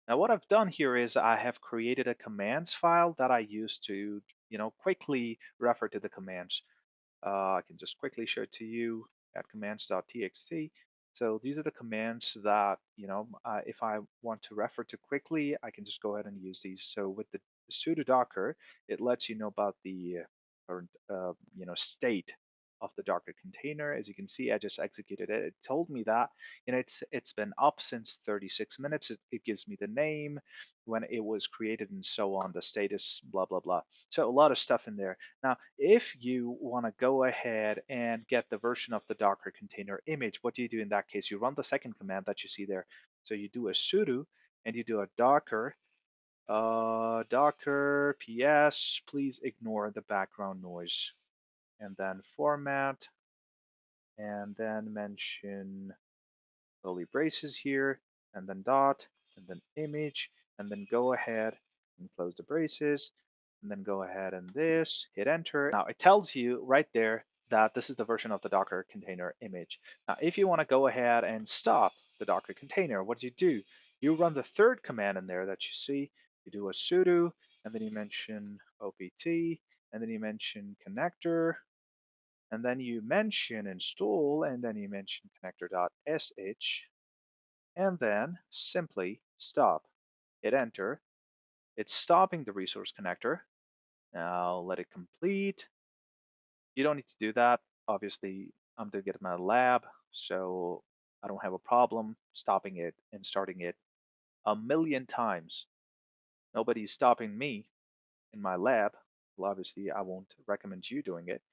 Now what I've done here is I have created a commands file that I use to, quickly refer to the commands. I can just quickly show it to you at commands.txt. So these are the commands that, if I want to refer to quickly, I can just go ahead and use these. So with the sudo docker, it lets you know about the current, state of the Docker container. As you can see, I just executed it. It told me that, it's been up since 36 minutes. It gives me the name, when it was created, and so on, the status, blah, blah, blah. So a lot of stuff in there. Now, if you want to go ahead and get the version of the Docker container image, what do you do in that case? You run the second command that you see there. So you do a sudo and you do a docker ps, please ignore the background noise, and then format, and then mention curly braces here, and then dot, and then image, and then go ahead and close the braces, and then go ahead and hit enter. Now it tells you right there that this is the version of the Docker container image. Now, if you want to go ahead and stop the Docker container, what do? You run the third command in there that you see. You do a sudo, and then you mention opt, and then you mention connector, and then you mention install, and then you mention connector.sh, and then simply stop. Hit enter. It's stopping the resource connector. Now let it complete. You don't need to do that. Obviously, I'm doing it in my lab, so I don't have a problem stopping it and starting it a million times. Nobody's stopping me in my lab. Well, obviously, I won't recommend you doing it.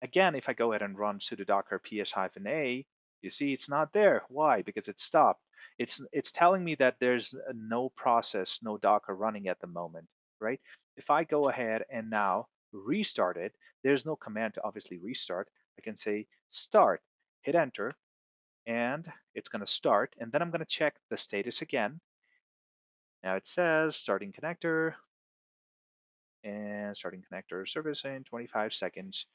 Again, if I go ahead and run sudo docker ps-a, you see it's not there. Why? Because it's stopped. It's telling me that there's no process, no Docker running at the moment, right? If I go ahead and now restart it, there's no command to obviously restart. I can say start, hit enter, and it's going to start. And then I'm going to check the status again. Now it says starting connector and starting connector service in 25 seconds.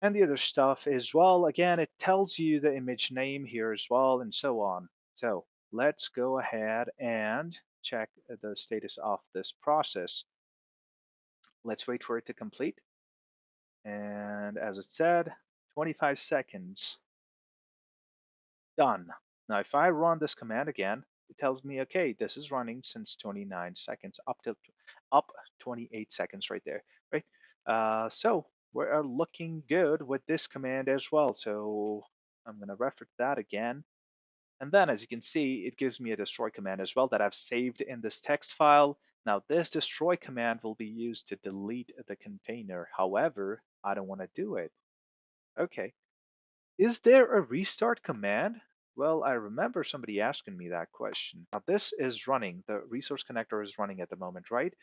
And the other stuff as well. Again, it tells you the image name here as well, and so on. So let's go ahead and check the status of this process. Let's wait for it to complete. And as it said, 25 seconds, done. Now, if I run this command again, it tells me, okay, this is running since 29 seconds up 28 seconds right there, right? So we're looking good with this command as well. So I'm going to refer to that again. And then, as you can see, it gives me a destroy command as well that I've saved in this text file. Now, this destroy command will be used to delete the container. However, I don't want to do it. Okay. Is there a restart command? Well, I remember somebody asking me that question. Now, this is running, the resource connector is running at the moment, right?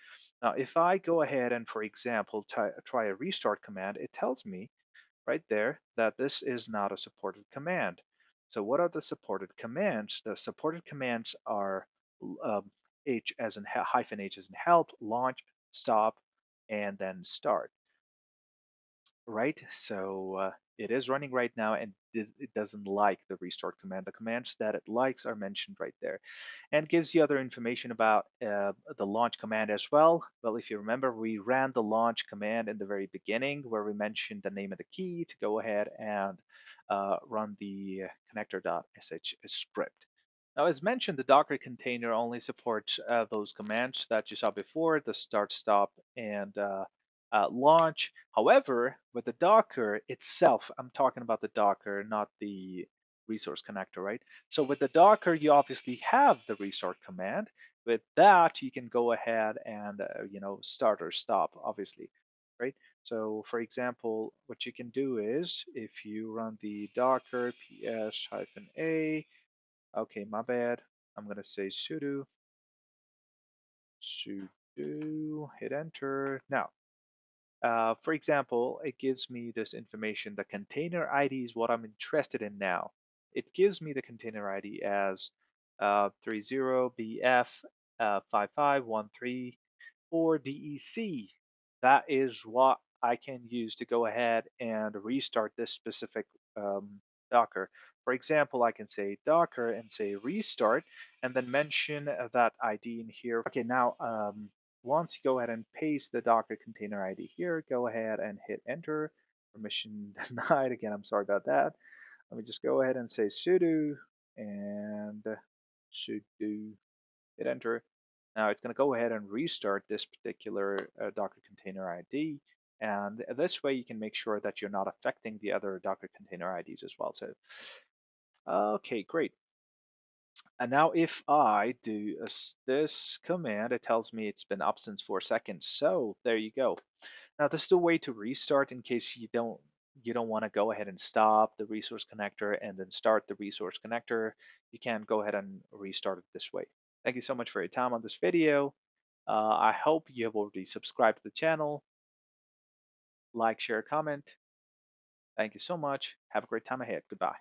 Now, if I go ahead and, for example, try a restart command, it tells me right there that this is not a supported command. So what are the supported commands? The supported commands are H as in hyphen H as in help, launch, stop, and then start, right? So it is running right now, and it doesn't like the restart command. The commands that it likes are mentioned right there, and gives you other information about the launch command as well. Well, if you remember, we ran the launch command in the very beginning where we mentioned the name of the key to go ahead and run the connector.sh script. Now, as mentioned, the Docker container only supports those commands that you saw before, the start, stop, and launch. However, with the Docker itself, I'm talking about the Docker, not the resource connector, right? So with the Docker, you obviously have the restart command. With that, you can go ahead and start or stop, obviously, right? So for example, what you can do is if you run the docker ps-a, okay, my bad. I'm gonna say sudo, hit enter. Now, for example, it gives me this information. The container ID is what I'm interested in now. It gives me the container ID as 30bf 55134DEC. That is what I can use to go ahead and restart this specific Docker. For example, I can say Docker and say restart and then mention that ID in here. Okay, now once you go ahead and paste the Docker container ID here, go ahead and hit enter. Permission denied. Again, I'm sorry about that. Let me just go ahead and say sudo and sudo, hit enter. Now it's going to go ahead and restart this particular Docker container ID. And this way you can make sure that you're not affecting the other Docker container IDs as well. So, okay, great. And now if I do this command, it tells me it's been up since 4 seconds. So there you go. Now this is a way to restart in case you don't want to go ahead and stop the resource connector and then start the resource connector. You can go ahead and restart it this way. Thank you so much for your time on this video. I hope you have already subscribed to the channel. Like, share, comment. Thank you so much. Have a great time ahead. Goodbye.